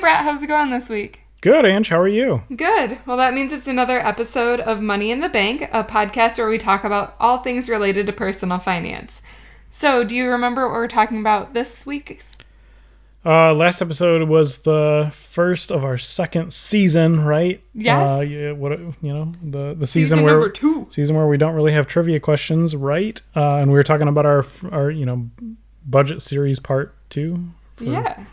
Brett. How's it going this week? Good, Ange. How are you? Good. Well, that means it's another episode of Money in the Bank, a podcast where we talk about all things related to personal finance. So, do you remember what we're talking about this week? Last episode was the first of our second season, right? Yes. The season number where 2. Season where we don't really have trivia questions, right? And we were talking about our budget series part 2. Yeah.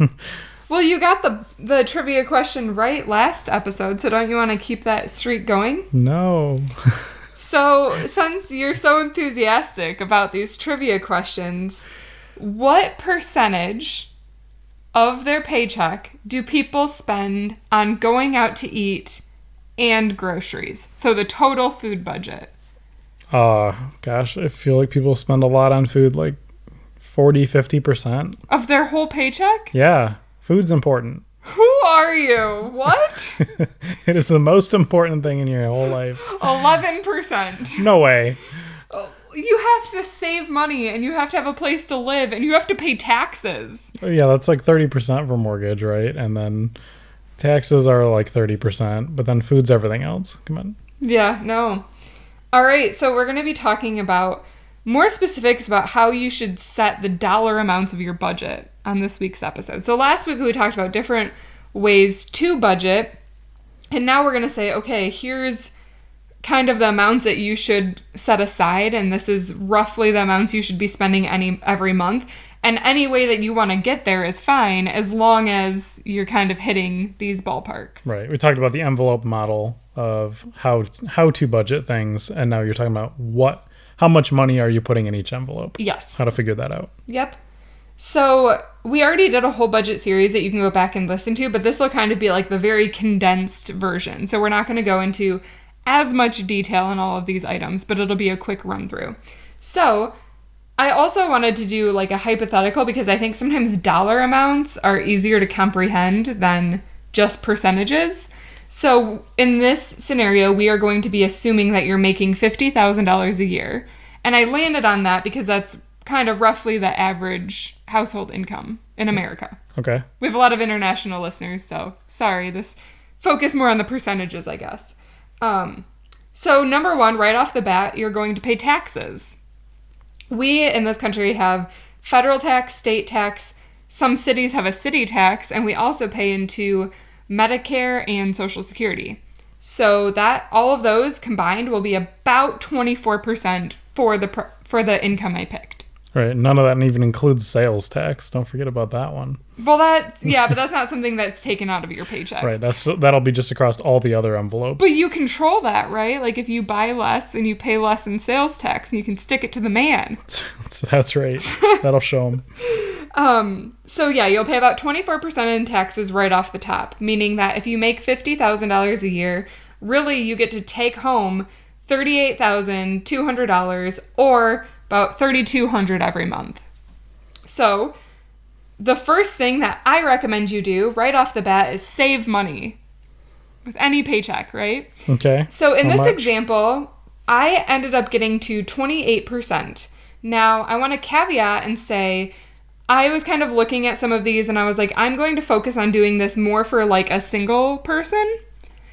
Well, you got the trivia question right last episode, so don't you want to keep that streak going? No. So, since you're so enthusiastic about these trivia questions, what percentage of their paycheck do people spend on going out to eat and groceries? So the total food budget. Gosh, I feel like people spend a lot on food, like 40-50%. Of their whole paycheck? Yeah, food's important. Who are you? What? It is the most important thing in your whole life. 11%. No way. You have to save money, and you have to have a place to live, and you have to pay taxes. Yeah, that's like 30% for mortgage, right? And then taxes are like 30%, but then food's everything else. Come on. Yeah, no. All right, so we're going to be talking about more specifics about how you should set the dollar amounts of your budget on this week's episode. So last week we talked about different ways to budget, and now we're going to say, okay, here's kind of the amounts that you should set aside, and this is roughly the amounts you should be spending every month. And any way that you want to get there is fine, as long as you're kind of hitting these ballparks. Right. We talked about the envelope model of how to budget things, and now you're talking about how much money are you putting in each envelope? Yes. How to figure that out. Yep. So we already did a whole budget series that you can go back and listen to, but this will kind of be like the very condensed version. So we're not going to go into as much detail on all of these items, but it'll be a quick run through. So I also wanted to do like a hypothetical, because I think sometimes dollar amounts are easier to comprehend than just percentages. So in this scenario, we are going to be assuming that you're making $50,000 a year. And I landed on that because that's kind of roughly the average household income in America. Okay. We have a lot of international listeners, so sorry, this focus more on the percentages, I guess. So number one, right off the bat, you're going to pay taxes. We in this country have federal tax, state tax. Some cities have a city tax, and we also pay into Medicare and Social Security. So that all of those combined will be about 24% for the income I picked. Right. None of that even includes sales tax. Don't forget about that one. Well, but that's not something that's taken out of your paycheck. Right. That'll be just across all the other envelopes. But you control that, right? Like if you buy less and you pay less in sales tax, and you can stick it to the man. That's right. That'll show them. So yeah, you'll pay about 24% in taxes right off the top, meaning that if you make $50,000 a year, really you get to take home $38,200 or about $3,200 every month. So the first thing that I recommend you do right off the bat is save money with any paycheck, right? Okay. So in How this much? example, I ended up getting to 28%. Now, I want to caveat and say I was kind of looking at some of these and I was like, I'm going to focus on doing this more for like a single person.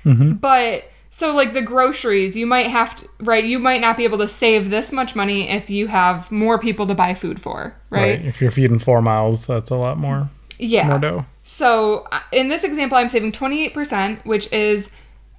Mm-hmm. But so like the groceries, you might have to, right? You might not be able to save this much money if you have more people to buy food for, right? If you're feeding 4 mouths, that's a lot more. Yeah. More dough. So in this example, I'm saving 28%, which is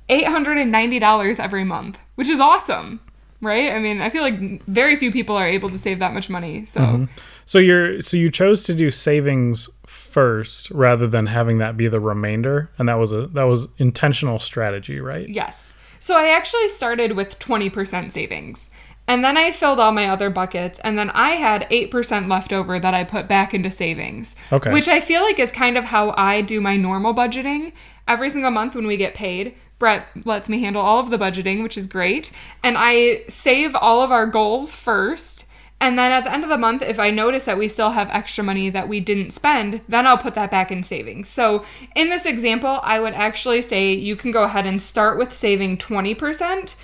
$890 every month, which is awesome, right? I mean, I feel like very few people are able to save that much money. So, Mm-hmm. So you chose to do savings first rather than having that be the remainder, and that was intentional strategy, right? Yes. So I actually started with 20% savings. And then I filled all my other buckets, and then I had 8% left over that I put back into savings. Okay. Which I feel like is kind of how I do my normal budgeting. Every single month when we get paid, Brett lets me handle all of the budgeting, which is great. And I save all of our goals first. And then at the end of the month, if I notice that we still have extra money that we didn't spend, then I'll put that back in savings. So in this example, I would actually say you can go ahead and start with saving 20%.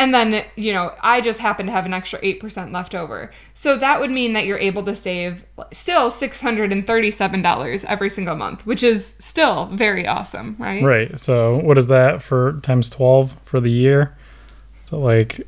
And then, I just happen to have an extra 8% left over. So that would mean that you're able to save still $637 every single month, which is still very awesome, right? Right. So what is that for times 12 for the year? So like,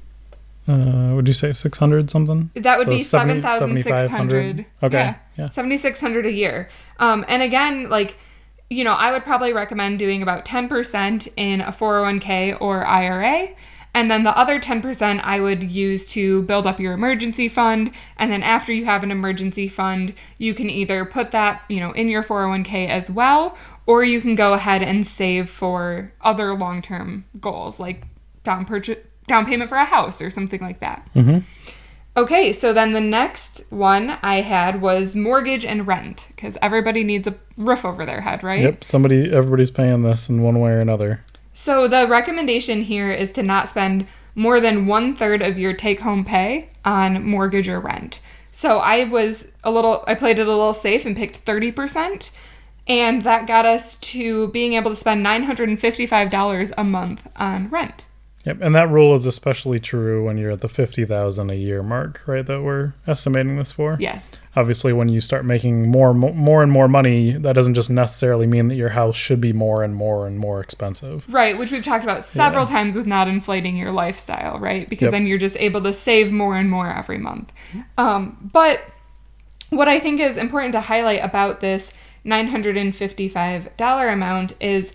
would you say 600 something? That would So be 7,600. Okay. Yeah. 7,600 a year. And again, I would probably recommend doing about 10% in a 401k or IRA. And then the other 10% I would use to build up your emergency fund. And then after you have an emergency fund, you can either put that, in your 401k as well, or you can go ahead and save for other long-term goals like down payment for a house or something like that. Mm-hmm. Okay, so then the next one I had was mortgage and rent, because everybody needs a roof over their head, right? Yep, everybody's paying this in one way or another. So the recommendation here is to not spend more than 1/3 of your take-home pay on mortgage or rent. So I played it a little safe and picked 30%, and that got us to being able to spend $955 a month on rent. Yep, and that rule is especially true when you're at the $50,000 a year mark, right? That we're estimating this for. Yes. Obviously, when you start making more and more money, that doesn't just necessarily mean that your house should be more and more expensive. Right, which we've talked about several times with not inflating your lifestyle, right? Because then you're just able to save more and more every month. But what I think is important to highlight about this $955 amount is,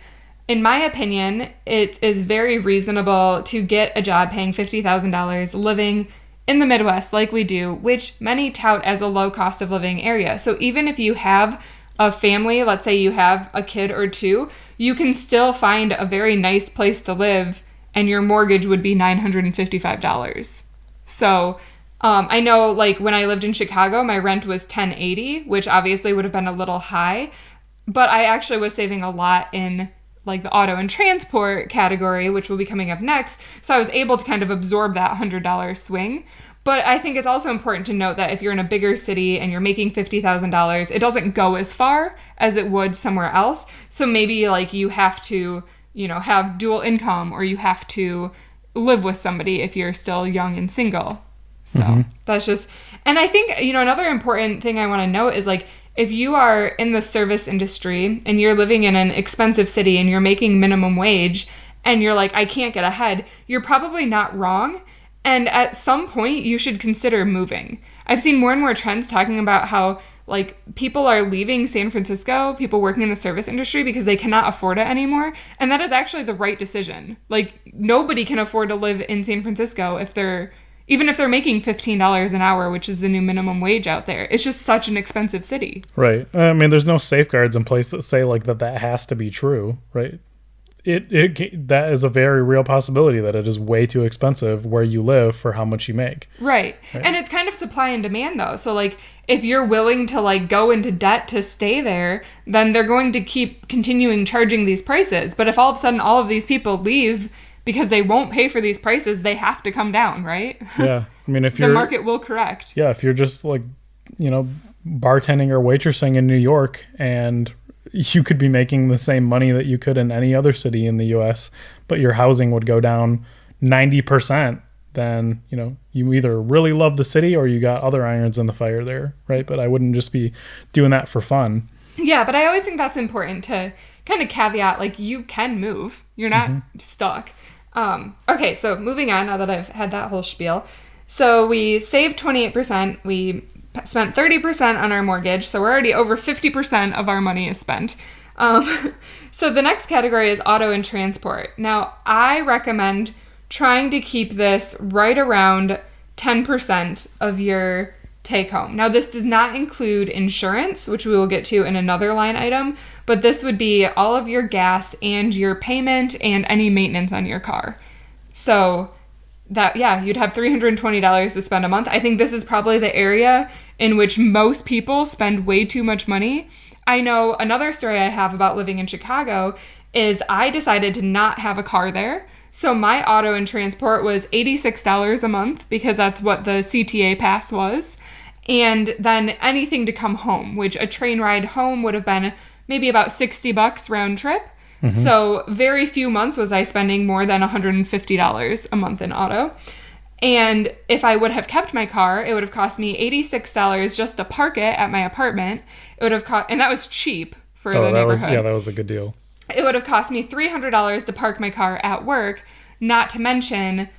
in my opinion, it is very reasonable to get a job paying $50,000 living in the Midwest like we do, which many tout as a low cost of living area. So even if you have a family, let's say you have a kid or two, you can still find a very nice place to live and your mortgage would be $955. So I know when I lived in Chicago, my rent was $1,080, which obviously would have been a little high, but I actually was saving a lot in the auto and transport category, which will be coming up next. So I was able to kind of absorb that $100 swing. But I think it's also important to note that if you're in a bigger city and you're making $50,000, it doesn't go as far as it would somewhere else. So maybe you have to, have dual income, or you have to live with somebody if you're still young and single. So that's just, and I think, another important thing I want to note is if you are in the service industry and you're living in an expensive city and you're making minimum wage and you're I can't get ahead, you're probably not wrong. And at some point you should consider moving. I've seen more and more trends talking about how people are leaving San Francisco, people working in the service industry, because they cannot afford it anymore. And that is actually the right decision. Nobody can afford to live in San Francisco even if they're making $15 an hour, which is the new minimum wage out there. It's just such an expensive city. Right. I mean, there's no safeguards in place that say that has to be true, right? That is a very real possibility that it is way too expensive where you live for how much you make. Right. And it's kind of supply and demand though. So if you're willing to go into debt to stay there, then they're going to keep continuing charging these prices. But if all of a sudden all of these people leave because they won't pay for these prices, they have to come down, right? Yeah. I mean, if the market will correct. Yeah. If you're just bartending or waitressing in New York, and you could be making the same money that you could in any other city in the US, but your housing would go down 90%, then, you either really love the city or you got other irons in the fire there, right? But I wouldn't just be doing that for fun. Yeah, but I always think that's important to kind of caveat, you can move. You're not stuck. Okay, so moving on now that I've had that whole spiel. So we saved 28%. We spent 30% on our mortgage. So we're already over 50% of our money is spent. So the next category is auto and transport. Now, I recommend trying to keep this right around 10% of your take home. Now, this does not include insurance, which we will get to in another line item, but this would be all of your gas and your payment and any maintenance on your car. So that, you'd have $320 to spend a month. I think this is probably the area in which most people spend way too much money. I know another story I have about living in Chicago is I decided to not have a car there. So my auto and transport was $86 a month because that's what the CTA pass was. And then anything to come home, which a train ride home would have been maybe about $60 round trip. So very few months was I spending more than $150 a month in auto. And if I would have kept my car, it would have cost me $86 just to park it at my apartment. It would have and that was cheap for the neighborhood. That was a good deal. It would have cost me $300 to park my car at work, not to mention,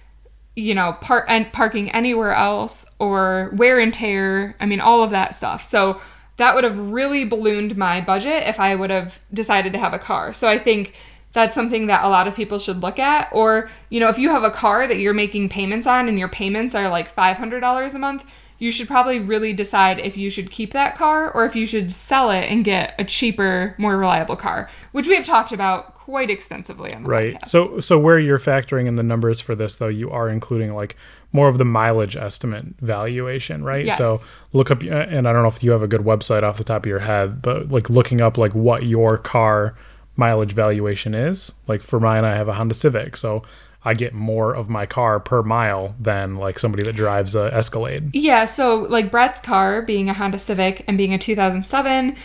parking anywhere else or wear and tear. I mean, all of that stuff. So that would have really ballooned my budget if I would have decided to have a car. So I think that's something that a lot of people should look at. Or, if you have a car that you're making payments on and your payments are like $500 a month, you should probably really decide if you should keep that car or if you should sell it and get a cheaper, more reliable car, which we have talked about quite extensively on the podcast. So where you're factoring in the numbers for this, though, you are including like more of the mileage estimate valuation, right? Yes. So look up, and I don't know if you have a good website off the top of your head, but like looking up like what your car mileage valuation is. Like for mine, I have a Honda Civic, so I get more of my car per mile than like somebody that drives a Escalade. Yeah, so like Brett's car being a Honda Civic and being a 2007,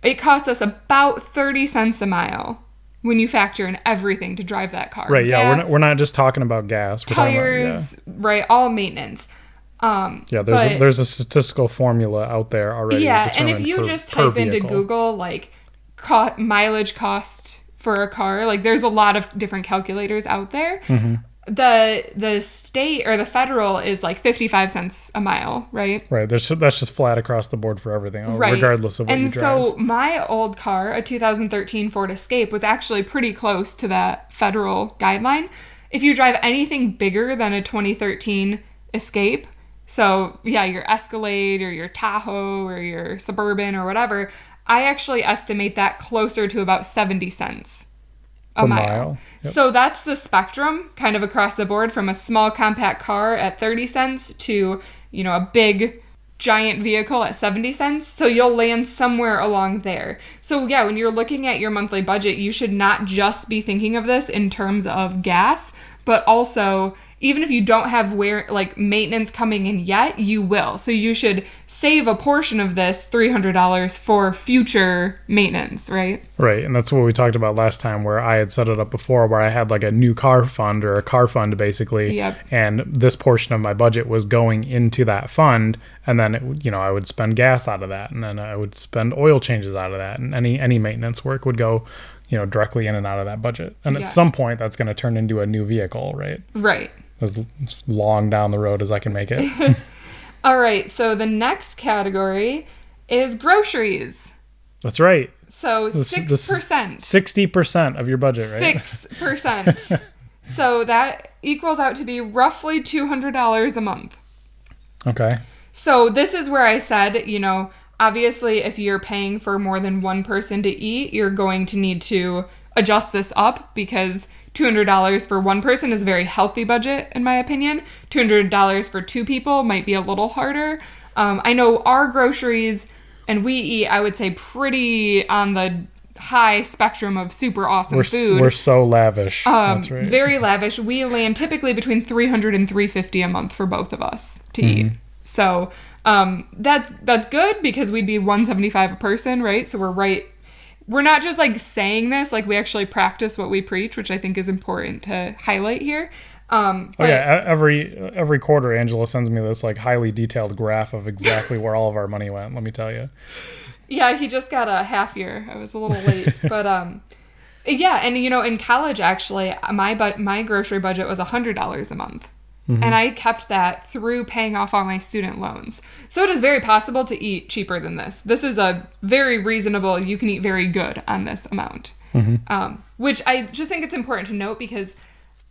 it costs us about 30 cents a mile when you factor in everything to drive that car. Right, yeah, gas, we're not just talking about gas. We're tires, talking about, right, all maintenance. There's a statistical formula out there already. Yeah, and if you just type into Google like mileage cost for a car, like there's a lot of different calculators out there. The state or the federal is like 55 cents a mile, right? Right. That's just flat across the board for everything, right, regardless of what you drive. And so my old car, a 2013 Ford Escape, was actually pretty close to that federal guideline. If you drive anything bigger than a 2013 Escape, so yeah, your Escalade or your Tahoe or your Suburban or whatever, I actually estimate that closer to about 70 cents a mile. Yep. So that's the spectrum kind of across the board, from a small compact car at 30 cents to, a big giant vehicle at 70 cents. So you'll land somewhere along there. So yeah, when you're looking at your monthly budget, you should not just be thinking of this in terms of gas, but also even if you don't have maintenance coming in yet, you will. So you should save a portion of this $300 for future maintenance, right? Right, and that's what we talked about last time, where I had set it up before, where I had like a new car fund or a car fund basically, yep. And this portion of my budget was going into that fund, and then I would spend gas out of that, and then I would spend oil changes out of that, and any maintenance work would go directly in and out of that budget. And at some point that's going to turn into a new vehicle, right? Right. As long down the road as I can make it. All right, so the next category is groceries. That's right. So 6%. 60% of your budget, right? 6%. So that equals out to be roughly $200 a month. Okay. So this is where I said, obviously if you're paying for more than one person to eat, you're going to need to adjust this up, because $200 for one person is a very healthy budget, in my opinion. $200 for two people might be a little harder. I know our groceries, and we eat, I would say, pretty on the high spectrum of super awesome food. We're so lavish. That's right. Very lavish. We land typically between $300 and $350 a month for both of us to eat. So that's good, because we'd be $175 a person, right? So we're right. We're not just like saying this, like we actually practice what we preach, which I think is important to highlight here. Every quarter Angela sends me this like highly detailed graph of exactly where all of our money went, let me tell you. Yeah, he just got a half year. I was a little late, but yeah, and in college actually my grocery budget was $100 a month. And I kept that through paying off all my student loans. So it is very possible to eat cheaper than this. This is a very reasonable, you can eat very good on this amount. Which I just think it's important to note, because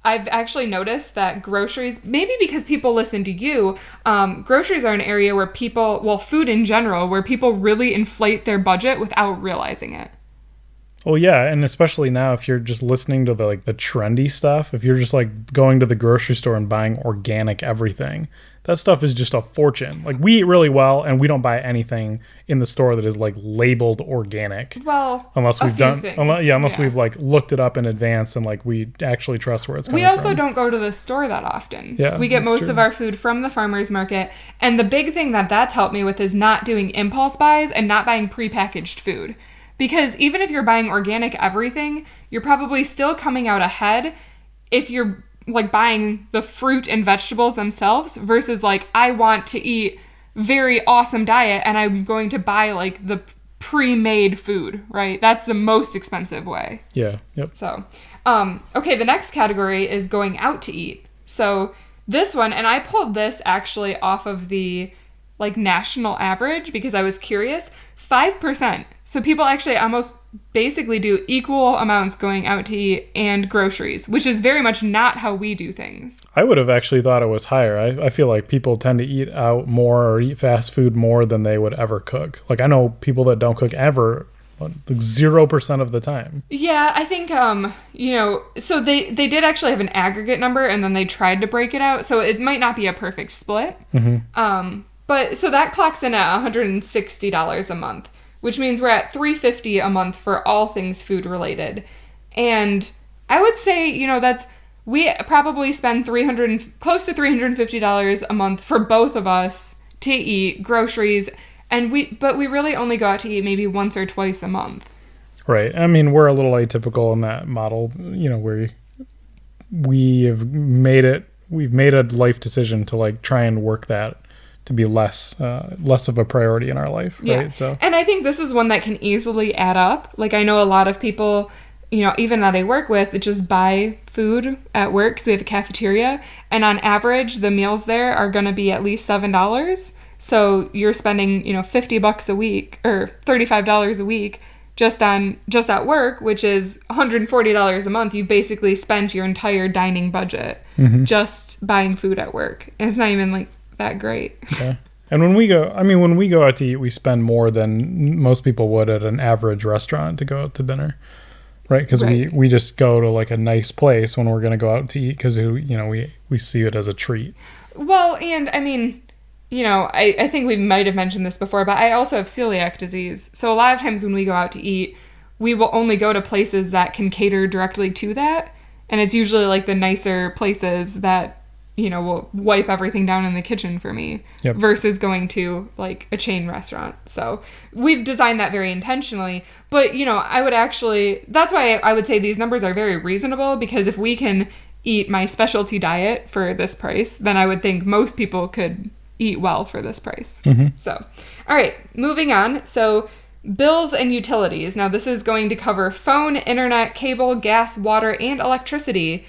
I've actually noticed that groceries, maybe because people listen to you, groceries are an area where food in general, where people really inflate their budget without realizing it. Well, yeah, and especially now if you're just listening to the trendy stuff, if you're just like going to the grocery store and buying organic everything, that stuff is just a fortune. Like, we eat really well, and we don't buy anything in the store that is like labeled organic. Well, unless we've like looked it up in advance and like we actually trust where it's coming from. We also don't go to the store that often. Yeah, we get most of our food from the farmer's market, and the big thing that's helped me with is not doing impulse buys and not buying prepackaged food. Because even if you're buying organic everything, you're probably still coming out ahead if you're like buying the fruit and vegetables themselves versus like I want to eat very awesome diet and I'm going to buy like the pre-made food, right? That's the most expensive way. Yeah. Yep. So, okay, the next category is going out to eat. So this one, and I pulled this actually off of the like national average because I was curious, 5%. So people actually almost basically do equal amounts going out to eat and groceries, which is very much not how we do things. I would have actually thought it was higher. I feel like people tend to eat out more or eat fast food more than they would ever cook. Like I know people that don't cook ever, like 0% of the time. Yeah, I think, so they did actually have an aggregate number and then they tried to break it out. So it might not be a perfect split. Mm-hmm. But so that clocks in at $160 a month, which means we're at $350 a month for all things food related. And I would say, we probably spend close to $350 a month for both of us to eat groceries. But we really only go out to eat maybe once or twice a month. Right. I mean, we're a little atypical in that model, where we've made a life decision to like try and work that to be less of a priority in our life, right? Yeah. So, and I think this is one that can easily add up. Like I know a lot of people, even that I work with, just buy food at work because we have a cafeteria, and on average, the meals there are going to be at least $7. So you're spending, $50 a week or $35 a week just at work, which is $140 a month. You basically spent your entire dining budget just buying food at work, and it's not even like that great. Yeah. And when we go out to eat, we spend more than most people would at an average restaurant to go out to dinner, right? Because we just go to like a nice place when we're going to go out to eat because we see it as a treat. Well, and I mean, I think we might have mentioned this before, but I also have celiac disease. So a lot of times when we go out to eat, we will only go to places that can cater directly to that. And it's usually like the nicer places that will wipe everything down in the kitchen for me versus going to like a chain restaurant. So we've designed that very intentionally. But, that's why I would say these numbers are very reasonable, because if we can eat my specialty diet for this price, then I would think most people could eat well for this price. Mm-hmm. So, all right, moving on. So bills and utilities. Now this is going to cover phone, internet, cable, gas, water, and electricity,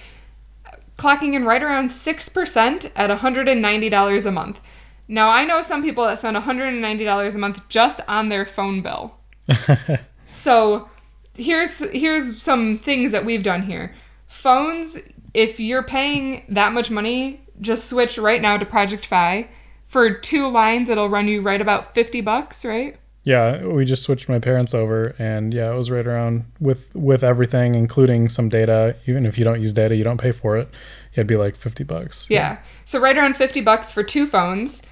clocking in right around 6% at $190 a month. Now, I know some people that spend $190 a month just on their phone bill. So here's some things that we've done here. Phones, if you're paying that much money, just switch right now to Project Fi. For 2 lines, it'll run you right about $50, right? Yeah, we just switched my parents over, and it was right around with everything, including some data. Even if you don't use data, you don't pay for it. It'd be like $50. Yeah. So right around $50 for 2 phones.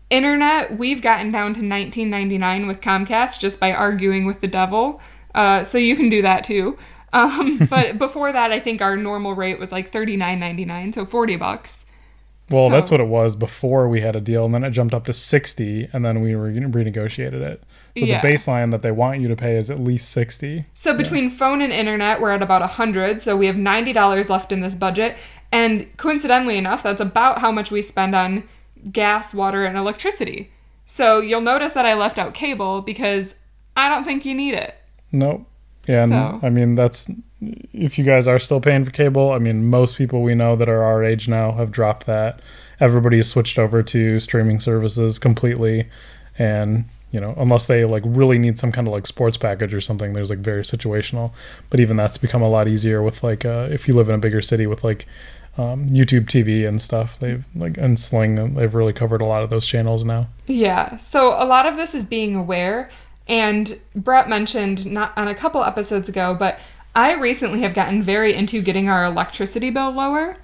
Internet, we've gotten down to $19.99 with Comcast just by arguing with the devil. So you can do that too. But before that, I think our normal rate was like $39.99, so $40. Well, that's what it was before we had a deal, and then it jumped up to $60, and then we renegotiated it. So the baseline that they want you to pay is at least $60. So between phone and internet, we're at about $100, so we have $90 left in this budget. And coincidentally enough, that's about how much we spend on gas, water, and electricity. So you'll notice that I left out cable because I don't think you need it. Nope. Yeah, so. I mean, that's, if you guys are still paying for cable, I mean, most people we know that are our age now have dropped that. Everybody's switched over to streaming services completely. And, unless they like really need some kind of like sports package or something, there's like very situational. But even that's become a lot easier with like, if you live in a bigger city with like YouTube TV and stuff, they've like, and Sling, they've really covered a lot of those channels now. Yeah. So a lot of this is being aware. And Brett mentioned not on a couple episodes ago, but I recently have gotten very into getting our electricity bill lower.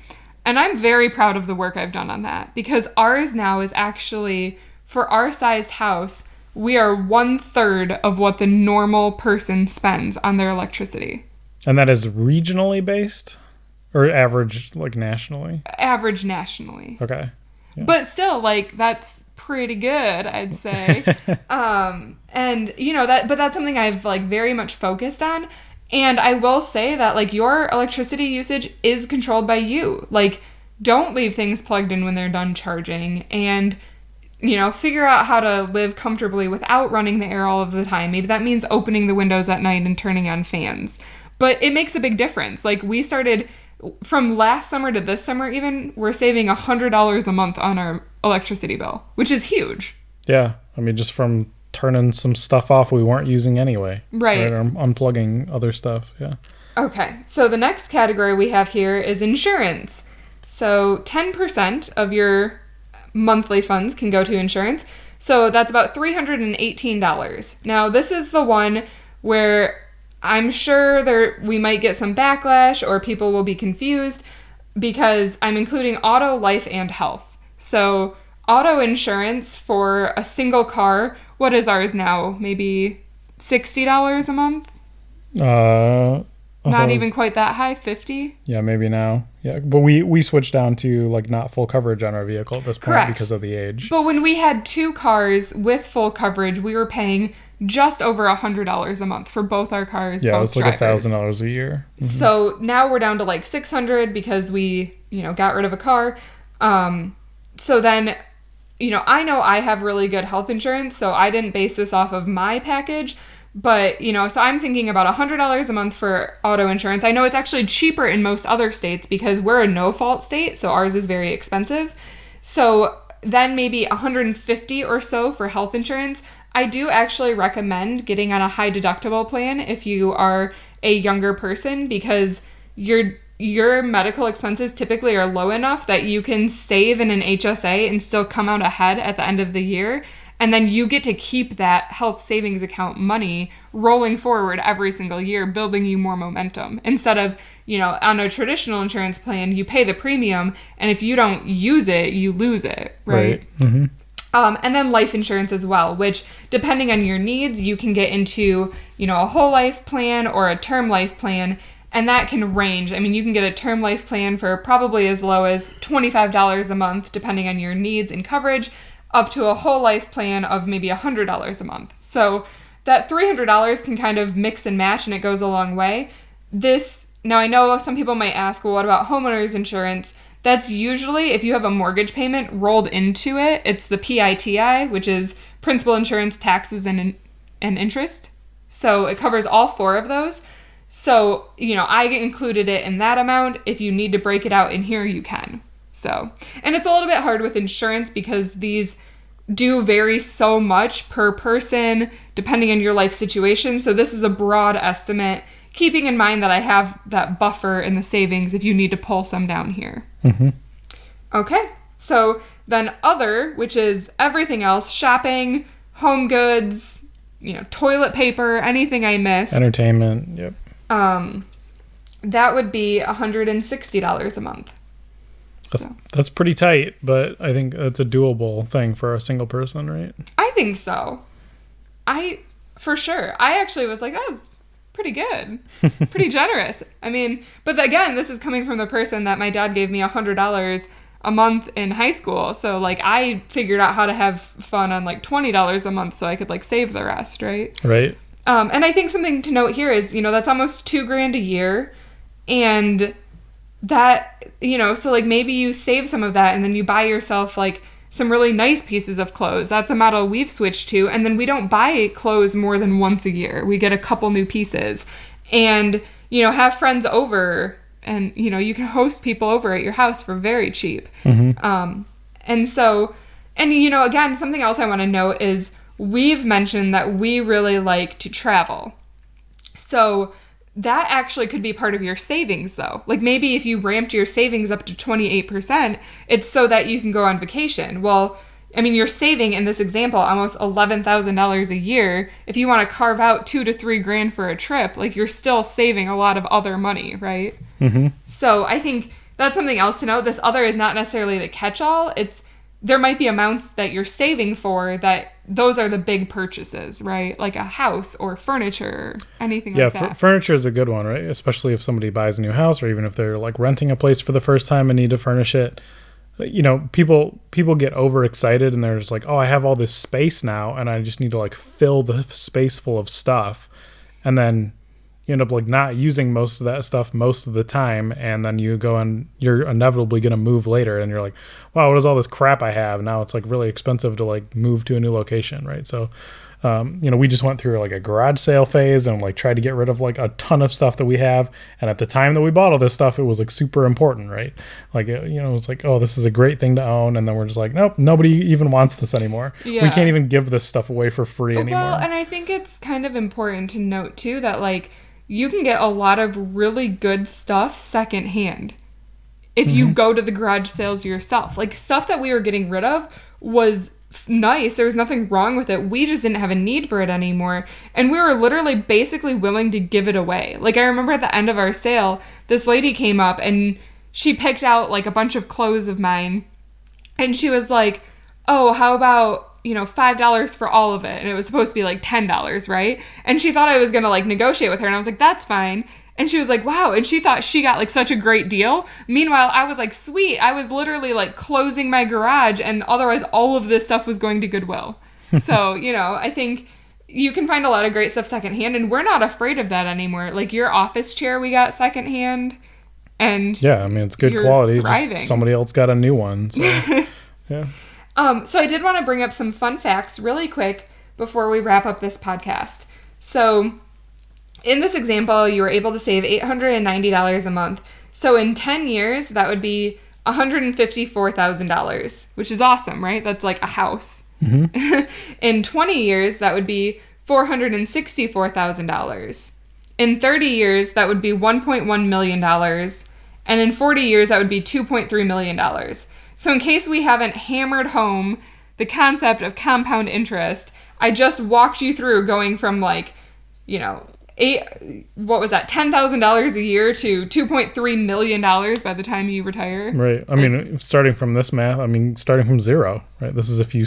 And I'm very proud of the work I've done on that, because ours now is actually, for our sized house, we are 1/3 of what the normal person spends on their electricity. And that is regionally based or average, like nationally? Average nationally. Okay. Yeah. But still, like, that's pretty good, I'd say. And, you know, that's something I've, like, very much focused on. And I will say that, like, your electricity usage is controlled by you. Like, don't leave things plugged in when they're done charging. And, you know, figure out how to live comfortably without running the air all of the time. Maybe that means opening the windows at night and turning on fans. But it makes a big difference. Like, we started, from last summer to this summer even, we're saving $100 a month on our electricity bill, which is huge. Yeah. I mean, just from turning some stuff off we weren't using anyway. Right. Or unplugging other stuff. Yeah. Okay. So the next category we have here is insurance. So 10% of your monthly funds can go to insurance. So that's about $318. Now, this is the one where I'm sure we might get some backlash or people will be confused because I'm including auto, life, and health. So auto insurance for a single car, what is ours now? Maybe $60 a month? Not even quite that high, 50? Yeah, maybe now. Yeah, but we switched down to like not full coverage on our vehicle at this point. Correct. Because of the age. But when we had 2 cars with full coverage, we were paying just over $100 a month for both our cars. Yeah, both it's like drivers. $1,000 a year. Mm-hmm. So now we're down to like $600 because we, you know, got rid of a car. So then, you know I have really good health insurance, so I didn't base this off of my package. But, you know, so I'm thinking about $100 a month for auto insurance. I know it's actually cheaper in most other states because we're a no-fault state, so ours is very expensive. So then maybe $150 or so for health insurance. I do actually recommend getting on a high deductible plan if you are a younger person because your medical expenses typically are low enough that you can save in an HSA and still come out ahead at the end of the year. And then you get to keep that health savings account money rolling forward every single year, building you more momentum. Instead of, you know, on a traditional insurance plan, you pay the premium, and if you don't use it, you lose it, right? Mm-hmm. And then life insurance as well, which depending on your needs, you can get into, you know, a whole life plan or a term life plan, and that can range. I mean, you can get a term life plan for probably as low as $25 a month, depending on your needs and coverage, up to a whole life plan of maybe $100 a month. So that $300 can kind of mix and match, and it goes a long way. Now I know some people might ask, well, what about homeowners insurance? That's usually, if you have a mortgage payment rolled into it, it's the PITI, which is principal, insurance, taxes, and interest. So it covers all 4 of those. So, you know, I included it in that amount. If you need to break it out in here, you can. So, and it's a little bit hard with insurance because these do vary so much per person depending on your life situation. So this is a broad estimate, keeping in mind that I have that buffer in the savings if you need to pull some down here. Mm-hmm. Okay, so then other, which is everything else, shopping, home goods, you know, toilet paper, anything I missed. Entertainment, yep. That would be $160 a month. So. That's pretty tight, but I think that's a doable thing for a single person, right? I think so. For sure. I actually was like, oh, pretty good. Pretty generous. I mean, but again, this is coming from the person that my dad gave me $100 a month in high school. So, like, I figured out how to have fun on, like, $20 a month so I could, like, save the rest, right? Right. And I think something to note here is, you know, that's almost $2,000 a year. And that, you know, so like maybe you save some of that and then you buy yourself like some really nice pieces of clothes. That's a model we've switched to. And then we don't buy clothes more than once a year. We get a couple new pieces and, you know, have friends over and, you know, you can host people over at your house for very cheap. Mm-hmm. And so, and, you know, again, something else I want to note is we've mentioned that we really like to travel. So that actually could be part of your savings, though. Like maybe if you ramped your savings up to 28%, it's so that you can go on vacation. Well, I mean, you're saving in this example almost $11,000 a year. If you want to carve out $2,000 to $3,000 for a trip, like you're still saving a lot of other money, right? Mm-hmm. So I think that's something else to note. This other is not necessarily the catch-all. There might be amounts that you're saving for that those are the big purchases, right? Like a house or furniture, anything like that. Yeah, furniture is a good one, right? Especially if somebody buys a new house or even if they're like renting a place for the first time and need to furnish it. people get overexcited and they're just like, oh, I have all this space now and I just need to like fill the space full of stuff. And then you end up like not using most of that stuff most of the time. And then you go and you're inevitably going to move later. And you're like, wow, what is all this crap I have? Now it's like really expensive to like move to a new location. Right. So, we just went through like a garage sale phase and like tried to get rid of like a ton of stuff that we have. And at the time that we bought all this stuff, it was like super important, right? Like, it's like, oh, this is a great thing to own. And then we're just like, nope, nobody even wants this anymore. Yeah. We can't even give this stuff away for free anymore. Well, and I think it's kind of important to note too that like you can get a lot of really good stuff secondhand if you go to the garage sales yourself. Like stuff that we were getting rid of was nice. There was nothing wrong with it. We just didn't have a need for it anymore. And we were literally basically willing to give it away. Like I remember at the end of our sale, this lady came up and she picked out like a bunch of clothes of mine. And she was like, oh, how about, $5 for all of it? And it was supposed to be like $10, right? And she thought I was going to like negotiate with her. And I was like, that's fine. And she was like, wow. And she thought she got like such a great deal. Meanwhile, I was like, sweet. I was literally like closing my garage and otherwise all of this stuff was going to Goodwill. So, I think you can find a lot of great stuff secondhand and we're not afraid of that anymore. Like your office chair we got secondhand and yeah, I mean, it's good quality. Just somebody else got a new one. So, yeah. So I did want to bring up some fun facts really quick before we wrap up this podcast. So in this example, you were able to save $890 a month. So in 10 years, that would be $154,000, which is awesome, right? That's like a house. Mm-hmm. In 20 years, that would be $464,000. In 30 years, that would be $1.1 million. And in 40 years, that would be $2.3 million. So in case we haven't hammered home the concept of compound interest, I just walked you through going from like, $10,000 a year to $2.3 million by the time you retire. Right. I mean, starting from this math, starting from zero, right? This is if you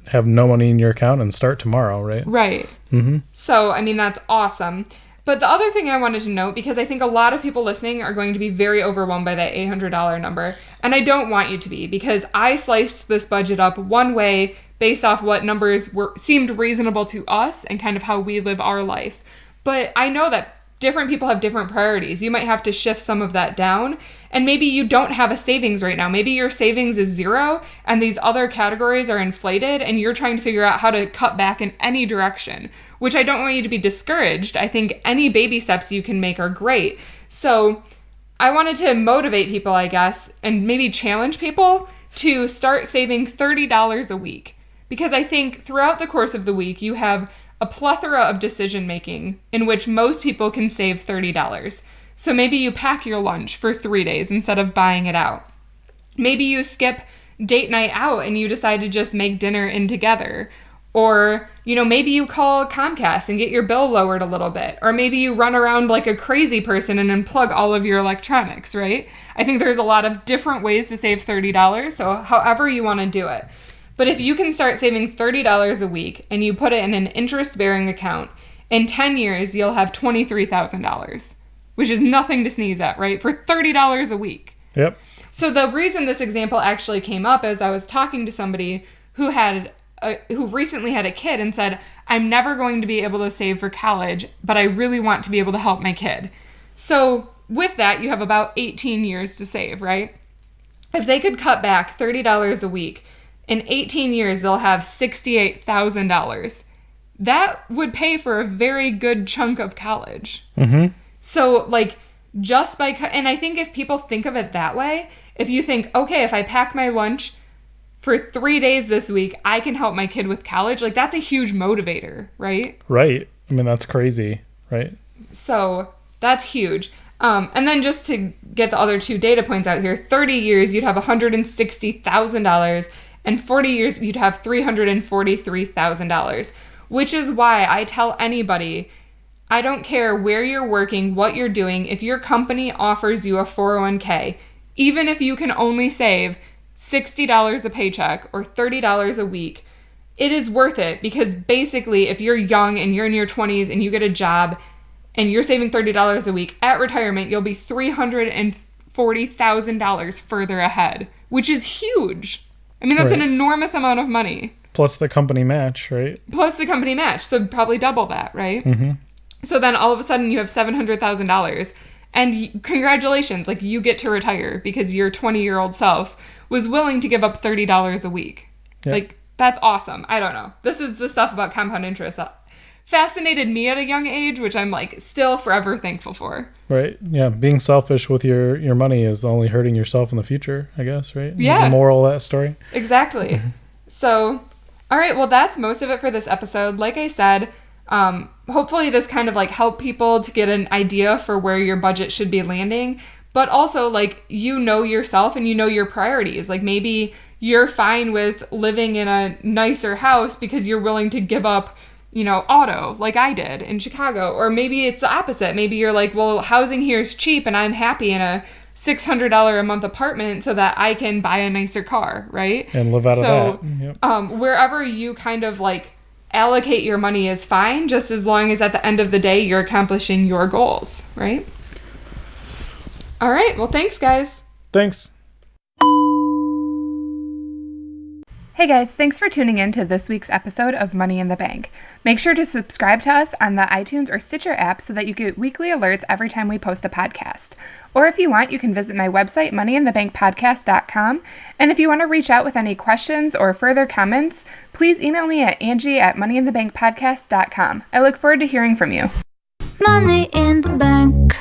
have no money in your account and start tomorrow, right? Right. Mm-hmm. So, that's awesome. But the other thing I wanted to note, because I think a lot of people listening are going to be very overwhelmed by that $800 number, and I don't want you to be, because I sliced this budget up one way based off what numbers seemed reasonable to us and kind of how we live our life. But I know that different people have different priorities. You might have to shift some of that down. And maybe you don't have a savings right now. Maybe your savings is zero and these other categories are inflated and you're trying to figure out how to cut back in any direction, which I don't want you to be discouraged. I think any baby steps you can make are great. So I wanted to motivate people, I guess, and maybe challenge people to start saving $30 a week. Because I think throughout the course of the week, you have a plethora of decision making in which most people can save $30. So maybe you pack your lunch for 3 days instead of buying it out. Maybe you skip date night out and you decide to just make dinner in together. Or, maybe you call Comcast and get your bill lowered a little bit. Or maybe you run around like a crazy person and unplug all of your electronics, right? I think there's a lot of different ways to save $30, so however you want to do it. But if you can start saving $30 a week and you put it in an interest-bearing account, in 10 years, you'll have $23,000, which is nothing to sneeze at, right? For $30 a week. Yep. So the reason this example actually came up is I was talking to somebody who recently had a kid and said, I'm never going to be able to save for college, but I really want to be able to help my kid. So with that, you have about 18 years to save, right? If they could cut back $30 a week, in 18 years, they'll have $68,000. That would pay for a very good chunk of college. Mm-hmm. So, and I think if people think of it that way, if you think, okay, if I pack my lunch for 3 days this week, I can help my kid with college, that's a huge motivator, right? Right. That's crazy, right? So, that's huge. And then just to get the other two data points out here, 30 years, you'd have $160,000. And 40 years, you'd have $343,000, which is why I tell anybody, I don't care where you're working, what you're doing, if your company offers you a 401k, even if you can only save $60 a paycheck or $30 a week, it is worth it because basically if you're young and you're in your 20s and you get a job and you're saving $30 a week, at retirement, you'll be $340,000 further ahead, which is huge. I mean, that's an enormous amount of money. Plus the company match, right? Plus the company match. So probably double that, right? Mm-hmm. So then all of a sudden you have $700,000 and congratulations, like you get to retire because your 20-year-old self was willing to give up $30 a week. Yep. Like, that's awesome. I don't know. This is the stuff about compound interest that fascinated me at a young age, which I'm like still forever thankful for. Right. Yeah. Being selfish with your money is only hurting yourself in the future, I guess, right? Yeah. That's the moral of that story. Exactly. So, all right. Well, that's most of it for this episode. Like I said, hopefully this kind of like helped people to get an idea for where your budget should be landing, but also like, you know yourself and you know your priorities. Like maybe you're fine with living in a nicer house because you're willing to give up, auto like I did in Chicago. Or maybe it's the opposite. Maybe you're like, well, housing here is cheap and I'm happy in a $600 a month apartment so that I can buy a nicer car, right? And live out of that. Yep. Wherever you kind of like allocate your money is fine, just as long as at the end of the day you're accomplishing your goals, right? All right. Well, thanks, guys. Thanks. Hey guys, thanks for tuning in to this week's episode of Money in the Bank. Make sure to subscribe to us on the iTunes or Stitcher app so that you get weekly alerts every time we post a podcast. Or if you want, you can visit my website, moneyinthebankpodcast.com. And if you want to reach out with any questions or further comments, please email me at Angie@moneyinthebankpodcast.com. I look forward to hearing from you. Money in the bank.